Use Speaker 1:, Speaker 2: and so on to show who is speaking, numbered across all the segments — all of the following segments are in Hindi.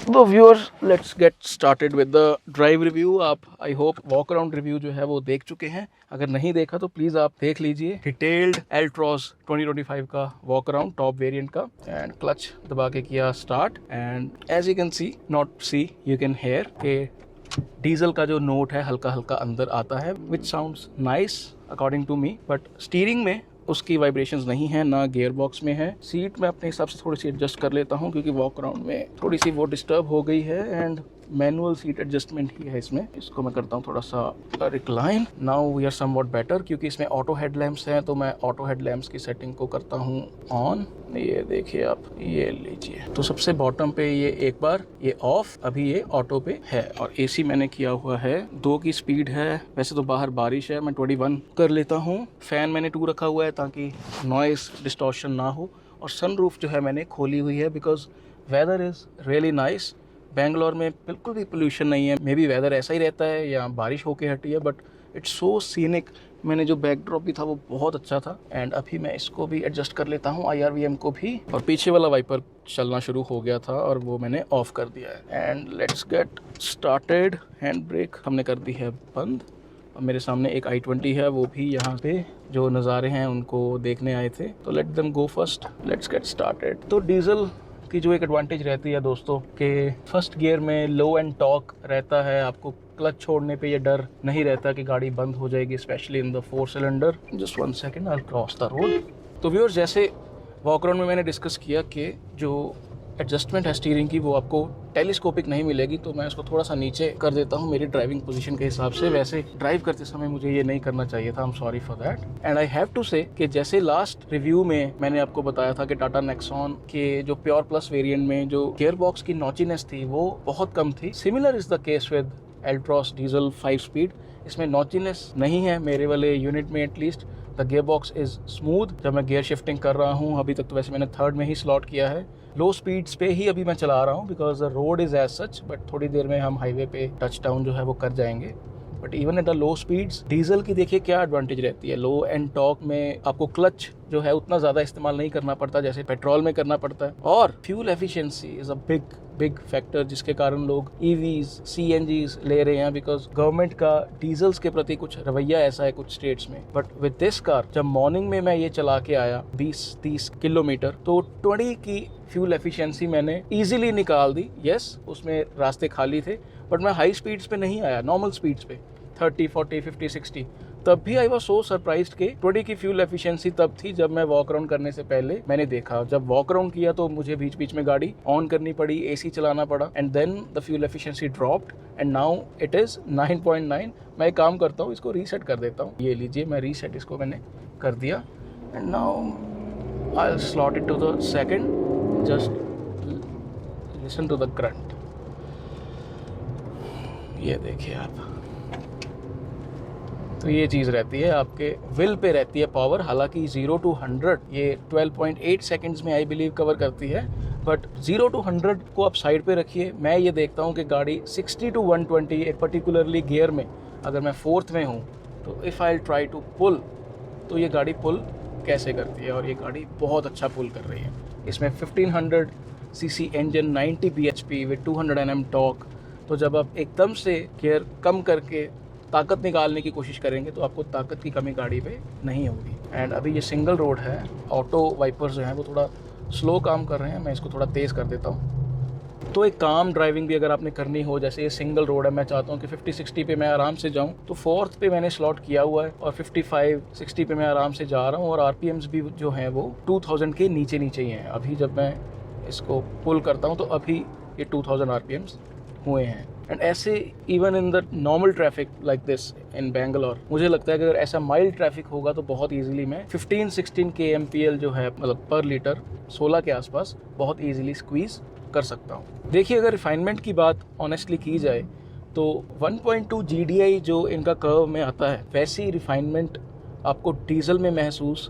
Speaker 1: तो viewers let's get started with the drive review. आप I hope walk around review जो है वो देख चुके हैं। अगर नहीं देखा तो प्लीज़ आप देख लीजिए डिटेल्ड एल्ट्रॉस 2025 का वॉक अराउंड टॉप वेरिएंट का। एंड क्लच दबा के किया start and as you can see not see you can hear के डीजल का जो नोट है हल्का हल्का अंदर आता है which sounds nice according to me. But steering में उसकी वाइब्रेशंस नहीं है, ना गियर बॉक्स में है। सीट मैं अपने हिसाब से थोड़ी सी एडजस्ट कर लेता हूँ क्योंकि वॉक अराउंड में थोड़ी सी वो डिस्टर्ब हो गई है। एंड मैनुअल सीट एडजस्टमेंट ही है इसमें। इसको मैं करता हूँ थोड़ा सा recline. Now we are somewhat better क्योंकि इसमें ऑटो हेडलैम्प्स हैं, तो मैं ऑटो हेडलैम्प्स की सेटिंग को करता हूँ ऑन। ये देखिए आप, ये लीजिए। तो सबसे बॉटम पे ये एक बार ये ऑफ, अभी ये ऑटो पे है। और एसी मैंने किया हुआ है 2 की स्पीड है। वैसे तो बाहर बारिश है, मैं 21 कर लेता हूँ। फैन मैंने 2 रखा हुआ है ताकि नॉइस डिस्टॉर्शन ना हो। और सनरूफ जो है मैंने खोली हुई है because weather is really nice. Bangalore में बिल्कुल भी पोल्यूशन नहीं है। मे बी वेदर ऐसा ही रहता है या बारिश होके हटी है, बट इट्स सो सीनिक। मैंने जो बैकड्रॉप भी था वो बहुत अच्छा था। एंड अभी मैं इसको भी एडजस्ट कर लेता हूँ, IRVM को भी। और पीछे वाला वाइपर चलना शुरू हो गया था और वो मैंने ऑफ कर दिया है। And let's get started. Hand brake हमने कर दी है बंद। और मेरे सामने एक i20 है, वो भी यहाँ पे जो नज़ारे हैं उनको देखने आए थे, तो let them go first. Let's get started. तो डीजल की जो एक एडवांटेज रहती है दोस्तों कि फर्स्ट गियर में लो एंड टॉर्क रहता है। आपको क्लच छोड़ने पे ये डर नहीं रहता कि गाड़ी बंद हो जाएगी, specially in the 4 cylinder. Just 1 second, I will cross the road. तो व्यूअर्स, जैसे वॉक अराउंड में मैंने डिस्कस किया कि जो एडजस्टमेंट है स्टीयरिंग की वो आपको टेलीस्कोपिक नहीं मिलेगी, तो मैं इसको थोड़ा सा नीचे कर देता हूँ मेरी ड्राइविंग पोजीशन के हिसाब से। वैसे ड्राइव करते समय मुझे ये नहीं करना चाहिए था, I am sorry for that. And I have to say कि जैसे लास्ट रिव्यू में मैंने आपको बताया था कि टाटा नेक्सॉन के जो प्योर प्लस वेरिएंट में जो गियर बॉक्स की नॉचीनेस थी वो बहुत कम थी। Similar is the case with एल्ट्रॉस diesel 5 speed. इसमें नॉचीनेस नहीं है मेरे वाले यूनिट में at least. The gear box is smooth जब मैं गियर शिफ्टिंग कर रहा हूँ। अभी तक तो वैसे मैंने 3rd में ही स्लॉट किया है। लो स्पीड्स पे ही अभी मैं चला रहा हूँ because the road is as such, but थोड़ी देर में हम हाईवे पे टच डाउन जो है वो कर जाएंगे। But even at the low speeds diesel की देखिए क्या एडवांटेज रहती है। लो एंड टॉर्क में आपको क्लच जो है उतना ज़्यादा इस्तेमाल नहीं करना पड़ता जैसे पेट्रोल में करना पड़ता है। और fuel efficiency is a big factor जिसके कारण लोग EVs CNGs ले रहे हैं बिकॉज गवर्नमेंट का डीजल्स के प्रति कुछ रवैया ऐसा है कुछ स्टेट्स में। बट विद दिस कार जब मॉर्निंग में मैं ये चला के आया 20-30 किलोमीटर, तो 20 की फ्यूल एफिशिएंसी मैंने इजीली निकाल दी। यस, उसमें रास्ते खाली थे बट मैं हाई स्पीड्स पे नहीं आया, नॉर्मल स्पीड्स पे 30, 40, 50, 60। तब भी आई वॉज सो सरप्राइज्ड कि 20 की फ्यूल एफिशिएंसी तब थी जब मैं वॉक अराउंड करने से पहले मैंने देखा। जब वॉक अराउंड किया तो मुझे बीच बीच में गाड़ी ऑन करनी पड़ी, AC चलाना पड़ा and then the fuel efficiency dropped and now it is 9.9। मैं एक काम करता हूँ, इसको रीसेट कर देता हूँ। ये लीजिए, मैं रीसेट इसको मैंने कर दिया and now I will slot it to the second. Just listen to the grunt. ये देखिए आप, तो ये चीज़ रहती है आपके विल पे रहती है पावर। हालांकि 0 to 100 ये 12.8 सेकंड्स में आई बिलीव कवर करती है, बट 0 to 100 को आप साइड पे रखिए। मैं ये देखता हूँ कि गाड़ी 60 to 120 एक पर्टिकुलरली गियर में अगर मैं 4th में हूँ तो if I try to pull तो ये गाड़ी पुल कैसे करती है। और ये गाड़ी बहुत अच्छा पुल कर रही है। इसमें 1500 cc engine, 90 bhp with 200 Nm torque. तो जब आप एकदम से गियर कम करके ताकत निकालने की कोशिश करेंगे तो आपको ताकत की कमी गाड़ी पे नहीं होगी। एंड अभी ये सिंगल रोड है, ऑटो वाइपर्स जो हैं वो थोड़ा स्लो काम कर रहे हैं। मैं इसको थोड़ा तेज़ कर देता हूँ। तो एक काम ड्राइविंग भी अगर आपने करनी हो, जैसे ये सिंगल रोड है, मैं चाहता हूँ कि 50-60 पे मैं आराम से जाऊँ, तो 4th पे मैंने स्लॉट किया हुआ है और 55-60 पे मैं आराम से जा रहा हूँ। और RPMs भी जो हैं वो 2000 के नीचे ही हैं। अभी जब मैं इसको पुल करता हूँ तो अभी ये 2000 RPMs हुए हैं। एंड ऐसे even in the normal traffic like this in Bangalore, मुझे लगता है कि अगर ऐसा माइल्ड ट्रैफिक होगा तो बहुत इजीली मैं 15-16 kmpl जो है मतलब पर लीटर 16 के आसपास बहुत इजीली स्क्वीज कर सकता हूँ। देखिए, अगर रिफाइनमेंट की बात ऑनेस्टली की जाए तो 1.2 GDI जो इनका कर्व में आता है, वैसी रिफाइनमेंट आपको डीजल में महसूस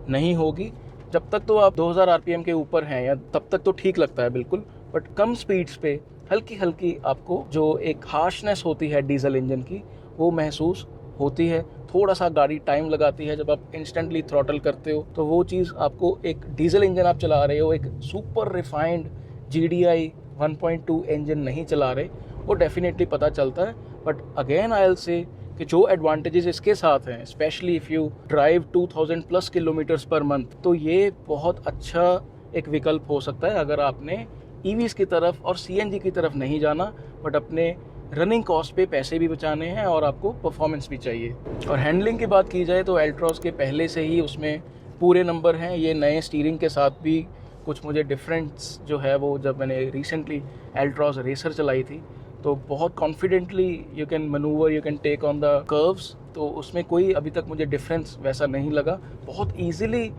Speaker 1: नहीं होगी। जब तक तो आप 2000 RPM के ऊपर हैं या तब तक तो ठीक लगता है बिल्कुल, बट कम स्पीड्स पे हल्की हल्की आपको जो एक हार्शनेस होती है डीजल इंजन की वो महसूस होती है। थोड़ा सा गाड़ी टाइम लगाती है जब आप इंस्टेंटली थ्रॉटल करते हो, तो वो चीज़ आपको एक डीजल इंजन आप चला रहे हो, एक सुपर रिफाइंड GDI 1.2 इंजन नहीं चला रहे, वो डेफिनेटली पता चलता है। But again I will say कि जो एडवांटेजेस इसके साथ हैं, specially if you drive 2000 plus kilometres per month, तो ये बहुत अच्छा एक विकल्प हो सकता है अगर आपने ईवीज़ की तरफ और सीएनजी की तरफ नहीं जाना, बट अपने रनिंग कॉस्ट पे पैसे भी बचाने हैं और आपको परफॉर्मेंस भी चाहिए। और हैंडलिंग की बात की जाए तो एल्ट्रॉस के पहले से ही उसमें पूरे नंबर हैं। ये नए स्टीयरिंग के साथ भी कुछ मुझे डिफरेंस जो है वो, जब मैंने रिसेंटली एल्ट्रॉस रेसर चलाई थी तो बहुत confidently you can manoeuvre, you can take on the curves, तो उसमें कोई अभी तक मुझे डिफरेंस वैसा नहीं लगा। बहुत easily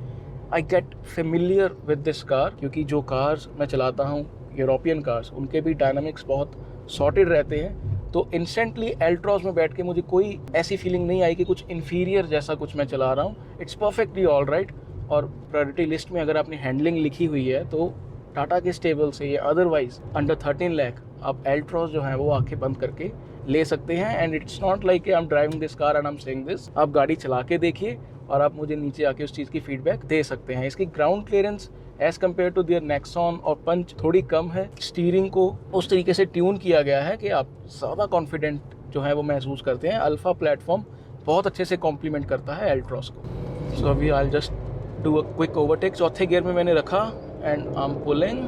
Speaker 1: I get familiar with this car, क्योंकि जो कार्स मैं चलाता हूँ यूरोपियन कार्स, उनके भी डायनामिक्स बहुत सॉर्टेड रहते हैं। तो इंस्टेंटली एल्ट्रॉस में बैठ के मुझे कोई ऐसी फीलिंग नहीं आई कि कुछ इन्फीरियर जैसा कुछ मैं चला रहा हूँ। It's perfectly all right. और प्रायोरिटी लिस्ट में अगर आपने हैंडलिंग लिखी हुई है तो टाटा के स्टेबल से या अदरवाइज अंडर 13 लाख आप एल्ट्रॉस जो है वो आंखें बंद करके ले सकते हैं। And it's not like I am driving this car and I am saying this. आप गाड़ी चला के देखिए और आप मुझे नीचे आके उस चीज़ की फीडबैक दे सकते हैं। इसकी ground clearance as compared to their Nexon और पंच थोड़ी कम है। स्टीयरिंग को उस तरीके से ट्यून किया गया है कि आप ज़्यादा कॉन्फिडेंट जो है वो महसूस करते हैं। अल्फा प्लेटफॉर्म बहुत अच्छे से कॉम्प्लीमेंट करता है एल्ट्रॉस को। सो अभी I just do a quick overtake. चौथे गियर में मैंने रखा एंड आई एम पुलिंग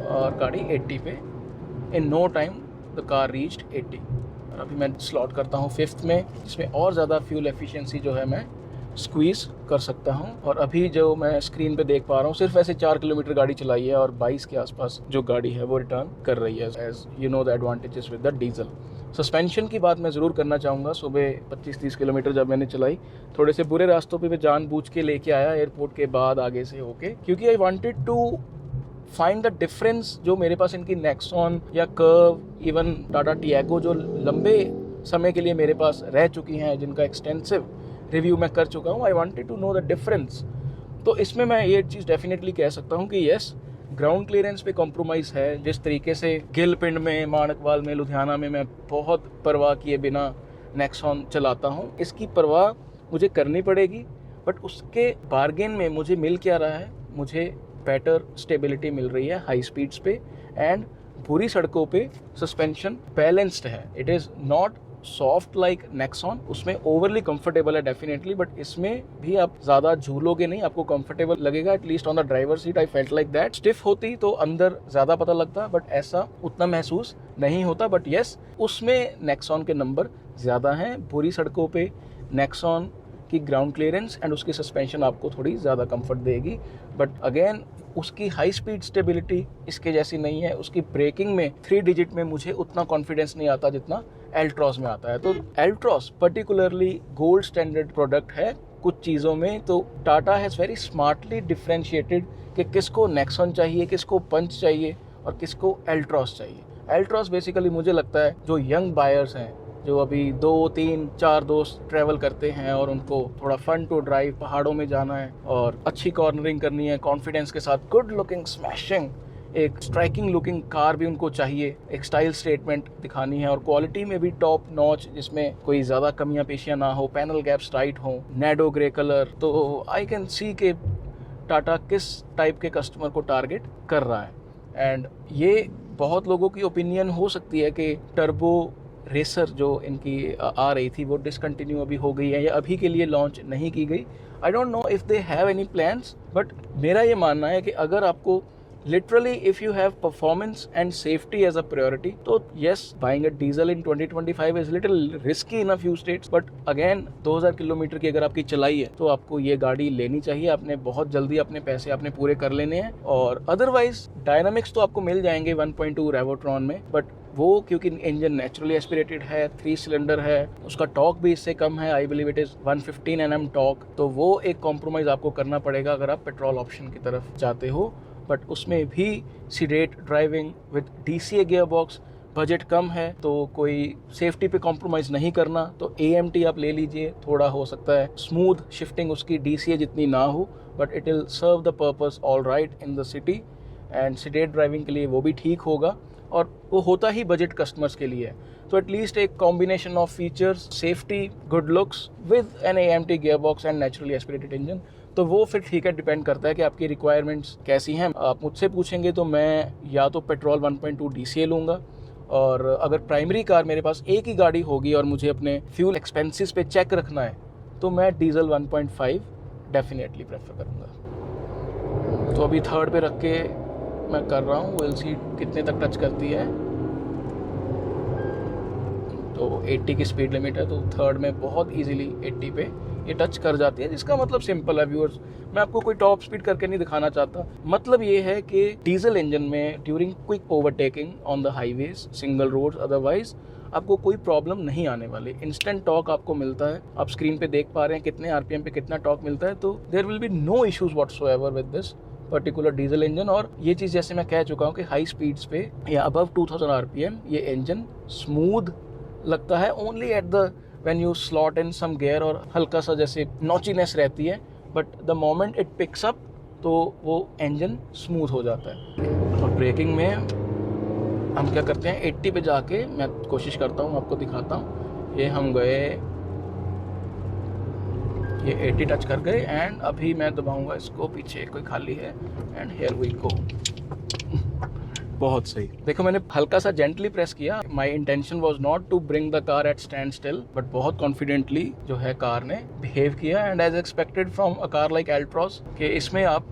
Speaker 1: और गाड़ी 80 पे। In no time the car reached 80। और अभी मैं स्लॉट करता हूँ 5th में, जिसमें और ज़्यादा फ्यूल एफिशिएंसी जो है मैं स्क्वीज़ कर सकता हूँ। और अभी जो मैं स्क्रीन पे देख पा रहा हूँ, सिर्फ ऐसे 4 किलोमीटर गाड़ी चलाई है और 22 के आसपास जो गाड़ी है वो रिटर्न कर रही है। As you know the advantages with the diesel. Suspension की बात मैं ज़रूर करना चाहूँगा। सुबह 25-30 किलोमीटर जब मैंने चलाई, थोड़े से बुरे रास्तों पे मैं जानबूझ के लेके आया एयरपोर्ट के बाद आगे से होके, क्योंकि I wanted to find the difference जो मेरे पास इनकी नेक्सॉन या कर्व, इवन टाटा टियागो जो लंबे समय के लिए मेरे पास रह चुकी हैं, जिनका एक्सटेंसिव रिव्यू मैं कर चुका हूँ। I wanted to know the difference. तो इसमें मैं ये चीज़ डेफिनेटली कह सकता हूँ कि येस, ग्राउंड क्लियरेंस पे कॉम्प्रोमाइज़ है। जिस तरीके से गिल पिंड में, माणकवाल में, लुधियाना में मैं बहुत परवाह किए बिना नेक्सॉन चलाता हूँ, इसकी परवाह मुझे करनी पड़ेगी। बट उसके बार्गेन में मुझे मिल क्या रहा है? मुझे बेटर स्टेबिलिटी मिल रही है हाई स्पीड्स पे, एंड बुरी सड़कों पे सस्पेंशन बैलेंस्ड है। It is not soft like Nexon, उसमें ओवरली कंफर्टेबल है डेफिनेटली, बट इसमें भी आप ज़्यादा झूलोगे नहीं, आपको कंफर्टेबल लगेगा। At least on the driver seat I felt like that. Stiff होती तो अंदर ज़्यादा पता लगता, बट ऐसा उतना महसूस नहीं होता। बट येस, उसमें नेक्सॉन के नंबर ज़्यादा हैं। बुरी सड़कों पे नेक्सॉन की ग्राउंड क्लियरेंस एंड उसकी सस्पेंशन आपको थोड़ी ज़्यादा कंफर्ट देगी। बट अगेन, उसकी हाई स्पीड स्टेबिलिटी इसके जैसी नहीं है। उसकी ब्रेकिंग में 3 डिजिट में मुझे उतना कॉन्फिडेंस नहीं आता जितना एल्ट्रॉस में आता है। तो एल्ट्रॉस पर्टिकुलरली गोल्ड स्टैंडर्ड प्रोडक्ट है कुछ चीज़ों में। तो Tata has very smartly differentiated कि किसको नेक्सॉन चाहिए, किसको पंच चाहिए और किसको एल्ट्रॉस चाहिए। एल्ट्रॉस बेसिकली मुझे लगता है जो यंग बायर्स हैं, जो अभी 2, 3, 4 दोस्त ट्रैवल करते हैं और उनको थोड़ा फन टू ड्राइव, पहाड़ों में जाना है और अच्छी कॉर्नरिंग करनी है कॉन्फिडेंस के साथ, गुड लुकिंग, स्मैशिंग, एक स्ट्राइकिंग लुकिंग कार भी उनको चाहिए, एक स्टाइल स्टेटमेंट दिखानी है और क्वालिटी में भी टॉप नॉच, जिसमें कोई ज़्यादा कमियां पेशियां ना हो, पैनल गैप्स टाइट हो, नैडो ग्रे कलर। तो आई कैन सी के टाटा किस टाइप के कस्टमर को टारगेट कर रहा है। एंड ये बहुत लोगों की ओपिनियन हो सकती है कि टर्बो रेसर जो इनकी आ रही थी वो डिसकंटिन्यू अभी हो गई है या अभी के लिए लॉन्च नहीं की गई। I don't know if they have any plans, but मेरा ये मानना है कि अगर आपको literally if you have performance and safety as a priority, तो yes, buying a diesel in 2025 is little risky in a few states. But again 2000 kilometre की अगर आपकी चलाई है तो आपको ये गाड़ी लेनी चाहिए। आपने बहुत जल्दी अपने पैसे आपने पूरे कर लेने हैं। और अदरवाइज डायनामिक्स तो आपको मिल जाएंगे 1.2 रेवोट्रॉन में, बट वो क्योंकि इंजन नेचुरली एस्पिरेटेड है, 3 सिलेंडर है, उसका टॉर्क भी इससे कम है। I believe it is 115 Nm torque. तो वो एक कॉम्प्रोमाइज़ आपको करना पड़ेगा अगर आप पेट्रोल ऑप्शन की तरफ जाते हो। बट उसमें भी sedate driving with DCA gear box, budget कम है तो कोई सेफ्टी पे कॉम्प्रोमाइज़ नहीं करना, तो AMT आप ले लीजिए। थोड़ा हो सकता है स्मूथ शिफ्टिंग उसकी DCA जितनी ना हो, but it will serve the purpose all right in the city. And sedate driving के लिए वो भी ठीक होगा, और वो होता ही बजट कस्टमर्स के लिए है। तो एटलीस्ट एक combination of features, safety, good looks with an AMT gear box and naturally aspirated engine, तो वो फिर ठीक है, डिपेंड करता है कि आपकी रिक्वायरमेंट्स कैसी हैं। आप मुझसे पूछेंगे तो मैं या तो पेट्रोल 1.2 DCA लूँगा, और अगर प्राइमरी कार मेरे पास एक ही गाड़ी होगी और मुझे अपने फ्यूल एक्सपेंसेस पे चेक रखना है तो मैं डीजल 1.5 डेफिनेटली प्रेफर करूँगा। तो अभी थर्ड पे रख के मैं कर रहा हूँ, विल सी कितने तक टच करती है। तो 80 की स्पीड लिमिट है, तो थर्ड में बहुत इजीली 80 पे ये टच कर जाती है, जिसका मतलब सिंपल है व्यूअर्स, मैं आपको कोई टॉप स्पीड करके नहीं दिखाना चाहता। मतलब ये है कि डीजल इंजन में during quick overtaking on the highways, single roads, otherwise आपको कोई प्रॉब्लम नहीं आने वाली। इंस्टेंट टॉक आपको मिलता है, आप स्क्रीन पे देख पा रहे हैं कितने आरपीएम पे कितना टॉक मिलता है, तो there will be no issues whatsoever with this particular diesel engine. और ये चीज़ जैसे मैं कह चुका हूँ कि हाई स्पीड्स पे या अबव 2000 आरपीएम ये इंजन स्मूथ लगता है, only at the when you slot in some gear और हल्का सा जैसे नॉचीनेस रहती है, but the moment it picks up तो वो इंजन स्मूथ हो जाता है। और ब्रेकिंग में हम क्या करते हैं, 80 पे जाके मैं कोशिश करता हूँ, आपको दिखाता हूँ। ये हम गए, ये 80 टच कर गए, एंड अभी मैं दबाऊंगा इसको, पीछे कोई खाली है, एंड हियर वी गो। बहुत सही, देखो मैंने हल्का सा जेंटली प्रेस किया। My intention was not to bring the car at standstill, but बहुत कॉन्फिडेंटली जो है कार ने बिहेव किया, and as expected from a car like Altroz कि इसमें आप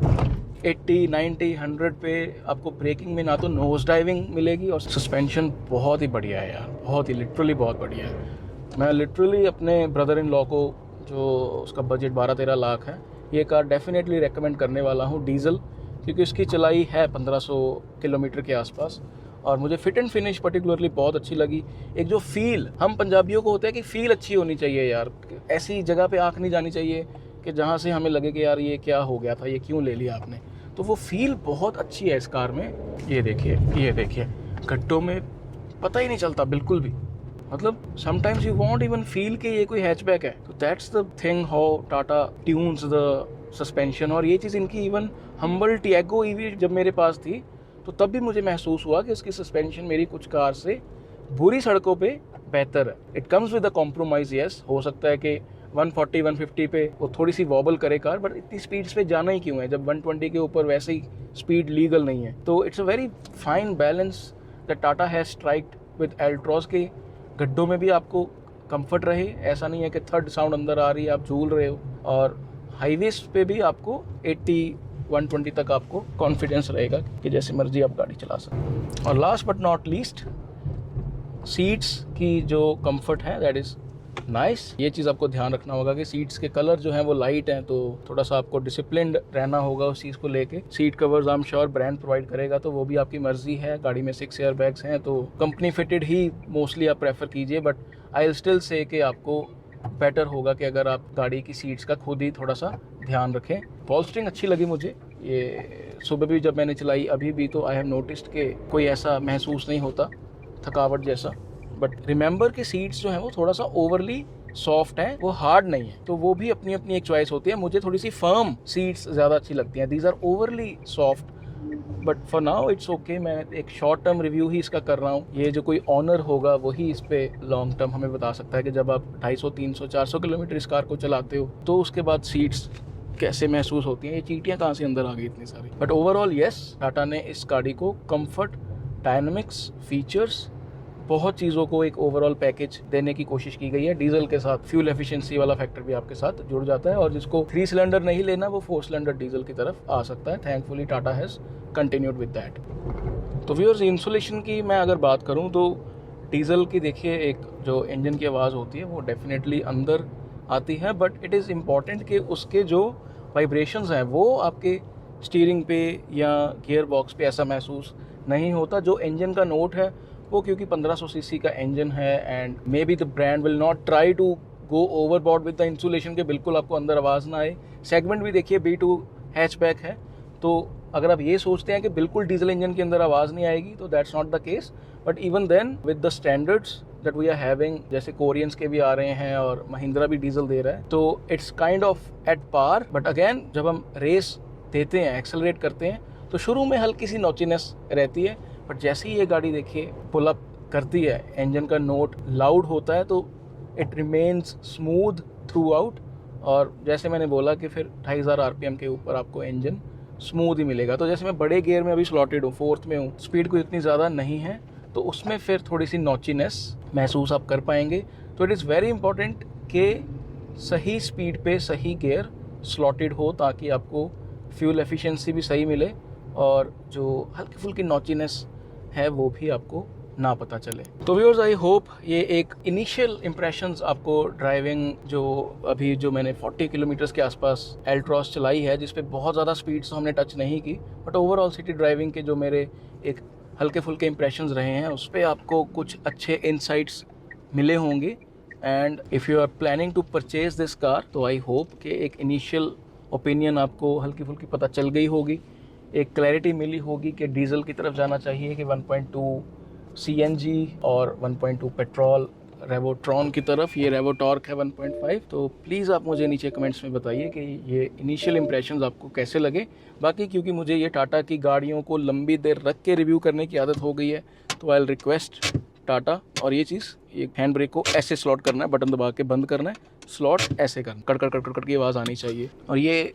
Speaker 1: 80, 90, 100 पे आपको ब्रेकिंग में ना तो नोज डाइविंग मिलेगी, और सस्पेंशन बहुत ही बढ़िया है यार, बहुत ही लिटरली बहुत बढ़िया है। मैं लिटरली अपने ब्रदर इन लॉ को, जो उसका बजट 12-13 लाख है, ये कार डेफिनेटली रेकमेंड करने वाला हूँ डीजल, क्योंकि उसकी चलाई है 1500 किलोमीटर के आसपास, और मुझे फिट एंड फिनिश पर्टिकुलरली बहुत अच्छी लगी। एक जो फील, हम पंजाबियों को होता है कि फील अच्छी होनी चाहिए यार, ऐसी जगह पे आँख नहीं जानी चाहिए कि जहाँ से हमें लगे कि यार ये क्या हो गया था, ये क्यों ले लिया आपने। तो वो फील बहुत अच्छी है इस कार में। ये देखिए गड्ढों में पता ही नहीं चलता बिल्कुल भी, मतलब sometimes you want even feel कि ये कोई हैचबैक है। तो that's the thing how Tata tunes the suspension. और ये चीज़ इनकी इवन हम्बल टियागो ईवी जब मेरे पास थी तो तब भी मुझे महसूस हुआ कि उसकी सस्पेंशन मेरी कुछ कार से बुरी सड़कों पे बेहतर है। It comes with a compromise, yes, हो सकता है कि 140, 150 पे वो थोड़ी सी वॉबल करे कार, बट इतनी स्पीड्स पे जाना ही क्यों है जब 120 के ऊपर वैसे ही स्पीड लीगल नहीं है। तो it's a very fine balance that Tata has स्ट्राइक्ड with एल्ट्रॉस के गड्ढों में भी आपको कंफर्ट रहे, ऐसा नहीं है कि थर्ड साउंड अंदर आ रही है, आप झूल रहे हो, और हाईवेज पे भी आपको 80, 120 तक आपको कॉन्फिडेंस रहेगा कि जैसे मर्जी आप गाड़ी चला सकते। और last but not least, seats की जो कंफर्ट है दैट इज़ नाइस। ये चीज़ आपको ध्यान रखना होगा कि सीट्स के कलर जो हैं वो लाइट हैं, तो थोड़ा सा आपको डिसिप्लिन्ड रहना होगा उस चीज़ को लेके। Seat covers I am sure brand provide करेगा, तो वो भी आपकी मर्जी है। गाड़ी में 6 एयर बैग्स हैं, तो कंपनी फिटेड ही मोस्टली आप प्रेफर कीजिए, but I will still say कि आपको बेटर होगा कि अगर आप गाड़ी की सीट्स का खुद ही थोड़ा सा ध्यान रखें। पॉल्स्टरिंग अच्छी लगी मुझे, ये सुबह भी जब मैंने चलाई, अभी भी तो आई हैव नोटिस्ड कि कोई ऐसा महसूस नहीं होता थकावट जैसा। बट रिमेंबर कि सीट्स जो हैं वो थोड़ा सा ओवरली सॉफ्ट हैं, वो हार्ड नहीं है, तो वो भी अपनी अपनी एक चॉइस होती है। मुझे थोड़ी सी फर्म सीट्स ज़्यादा अच्छी लगती हैं, these are overly soft, but for now it's okay. मैं एक शॉर्ट टर्म रिव्यू ही इसका कर रहा हूँ। ये जो कोई ऑनर होगा वही इस पे लॉन्ग टर्म हमें बता सकता है कि जब आप 250, 300, 400 किलोमीटर इस कार को चलाते हो तो उसके बाद सीट्स कैसे महसूस होती हैं, ये चींटियाँ कहाँ से अंदर आ गई इतनी सारी। बट ओवरऑल येस, टाटा ने इस गाड़ी को कंफर्ट, डायनामिक्स, फीचर्स, बहुत चीज़ों को एक ओवरऑल पैकेज देने की कोशिश की गई है। डीजल के साथ फ्यूल एफिशिएंसी वाला फैक्टर भी आपके साथ जुड़ जाता है, और जिसको 3 सिलेंडर नहीं लेना वो 4 सिलेंडर डीजल की तरफ आ सकता है। Thankfully Tata has continued with that. तो व्यूअर्स, इंसुलेशन की मैं अगर बात करूं तो डीजल की देखिए एक जो इंजन की आवाज़ होती है वो डेफिनेटली अंदर आती है, बट इट इज़ इम्पॉर्टेंट कि उसके जो वाइब्रेशंस हैं वो आपके स्टीयरिंग पे या गियर बॉक्स पे ऐसा महसूस नहीं होता। जो इंजन का नोट है वो क्योंकि 1500 सीसी का इंजन है, and maybe the brand will not try to go overboard with the insulation के बिल्कुल आपको अंदर आवाज़ ना आए। सेगमेंट भी देखिए B2 हैचबैक है, तो अगर आप ये सोचते हैं कि बिल्कुल डीजल इंजन के अंदर आवाज़ नहीं आएगी तो that's not the case. But even then with the standards that we are having, जैसे कोरियंस के भी आ रहे हैं और महिंद्रा भी डीजल दे रहा है, तो it's kind of at par. But again जब हम रेस देते हैं, एक्सेलरेट करते हैं, तो शुरू में हल्की सी नॉचीनेस रहती है, बट जैसे ही ये गाड़ी देखिए पुल अप करती है, इंजन का नोट लाउड होता है, तो it remains smooth through out, और जैसे मैंने बोला कि फिर 2500 RPM के ऊपर आपको इंजन स्मूथ ही मिलेगा। तो जैसे मैं बड़े गियर में अभी स्लॉटेड हूँ, 4th में हूँ, स्पीड कोई इतनी ज़्यादा नहीं है, तो उसमें फिर थोड़ी सी नॉचीनेस महसूस आप कर पाएंगे। तो इट इज़ वेरी इंपॉर्टेंट कि सही स्पीड पे सही गियर स्लॉटेड हो, ताकि आपको फ्यूल एफिशिएंसी भी सही मिले और जो हल्की फुल्की नॉचीनेस है वो भी आपको ना पता चले। तो व्यूअर्स, आई होप ये एक इनिशियल इम्प्रेशंस आपको ड्राइविंग जो मैंने 40 किलोमीटर्स के आसपास एल्ट्रॉस चलाई है, जिस पे बहुत ज़्यादा स्पीड्स तो हमने टच नहीं की, बट ओवरऑल सिटी ड्राइविंग के जो मेरे एक हल्के फुल्के इम्प्रेशंस रहे हैं, उस पर आपको कुछ अच्छे इंसाइट्स मिले होंगे। And if you are planning to purchase this car, तो आई होप कि एक इनिशियल ओपिनियन आपको हल्की फुल्की पता चल गई होगी, एक क्लैरिटी मिली होगी कि डीजल की तरफ जाना चाहिए कि 1.2 CNG और 1.2 पेट्रोल रेवोट्रॉन की तरफ। ये रेवोटॉर्क है 1.5। तो प्लीज़ आप मुझे नीचे कमेंट्स में बताइए कि ये इनिशियल इंप्रेशंस आपको कैसे लगे। बाकी क्योंकि मुझे ये टाटा की गाड़ियों को लंबी देर रख के रिव्यू करने की आदत हो गई है, तो आई विल रिक्वेस्ट टाटा, और ये चीज़, ये हैंड ब्रेक को ऐसे स्लॉट करना है, बटन दबा के बंद करना है, स्लॉट ऐसे करना, कड़ कड़ कड़ कड़ की आवाज़ आनी चाहिए। और ये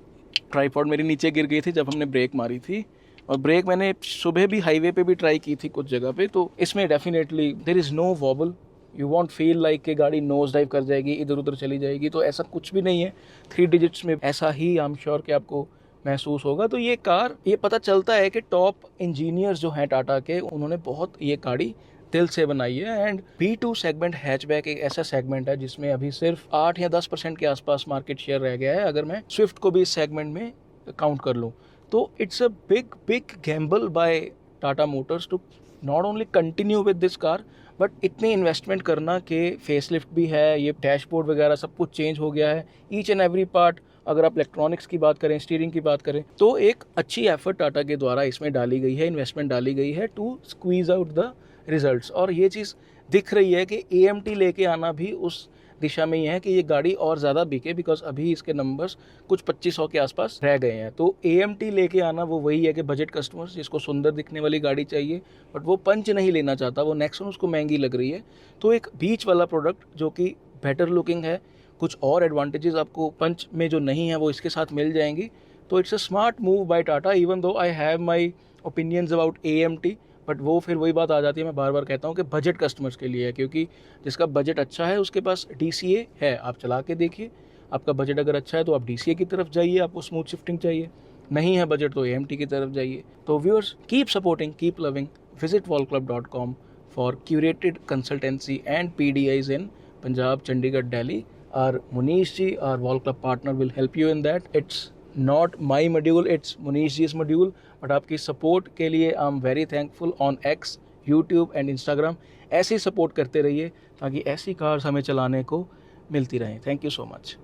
Speaker 1: ट्राईपॉड मेरी नीचे गिर गई थी जब हमने ब्रेक मारी थी, और ब्रेक मैंने सुबह भी हाईवे पे भी ट्राई की थी कुछ जगह पे, तो इसमें definitely there is no wobble. You won't feel like कि गाड़ी नोज डाइव कर जाएगी, इधर उधर चली जाएगी, तो ऐसा कुछ भी नहीं है। 3 डिजिट्स में ऐसा ही आई एम श्योर कि आपको महसूस होगा। तो ये कार, ये पता चलता है कि टॉप इंजीनियर्स जो हैं टाटा के, उन्होंने बहुत ये गाड़ी दिल से बनाई है। एंड B2 सेगमेंट हैचबैक एक ऐसा सेगमेंट है जिसमें अभी सिर्फ 8 या 10% के आसपास मार्केट शेयर रह गया है, अगर मैं स्विफ्ट को भी इस सेगमेंट में काउंट कर लूँ। तो it's a big gamble by Tata Motors to not only continue with this car, but इतनी इन्वेस्टमेंट करना कि फेसलिफ्ट भी है, ये डैशबोर्ड वगैरह सब कुछ चेंज हो गया है, ईच एंड एवरी पार्ट। अगर आप इलेक्ट्रॉनिक्स की बात करें, स्टीयरिंग की बात करें, तो एक अच्छी एफर्ट टाटा के द्वारा इसमें डाली गई है, इन्वेस्टमेंट डाली गई है to squeeze out the results. और ये चीज़ दिख रही है कि AMT लेके आना भी उस दिशा में ही है कि ये गाड़ी और ज़्यादा बिके, बिकॉज अभी इसके नंबर्स कुछ 2500 के आसपास रह गए हैं। तो AMT लेके आना वो वही है कि बजट कस्टमर्स जिसको सुंदर दिखने वाली गाड़ी चाहिए, बट वो पंच नहीं लेना चाहता, वो नेक्सन उसको महंगी लग रही है, तो एक बीच वाला प्रोडक्ट जो कि बेटर लुकिंग है, कुछ और एडवांटेजेस आपको पंच में जो नहीं है वो इसके साथ मिल जाएंगी। तो it's a smart move by Tata, even though I have my opinions about AMT, but वो फिर वही बात आ जाती है, मैं बार बार कहता हूँ कि बजट कस्टमर्स के लिए है, क्योंकि जिसका बजट अच्छा है उसके पास DCA है, आप चला के देखिए। आपका बजट अगर अच्छा है तो आप DCA की तरफ जाइए, आपको स्मूथ शिफ्टिंग चाहिए, नहीं है बजट तो AMT की तरफ जाइए। तो viewers, keep supporting, keep loving, visit wallclub.com for curated consultancy and PDIs in Punjab, Chandigarh, Delhi. Our Munish ji, our Wall Club partner, will help you in that. It's not my module, it's Munish ji's module, but आपकी सपोर्ट के लिए I am very thankful on X, YouTube and Instagram। ऐसे ही सपोर्ट करते रहिए ताकि ऐसी कार्स हमें चलाने को मिलती रहें। Thank you so much.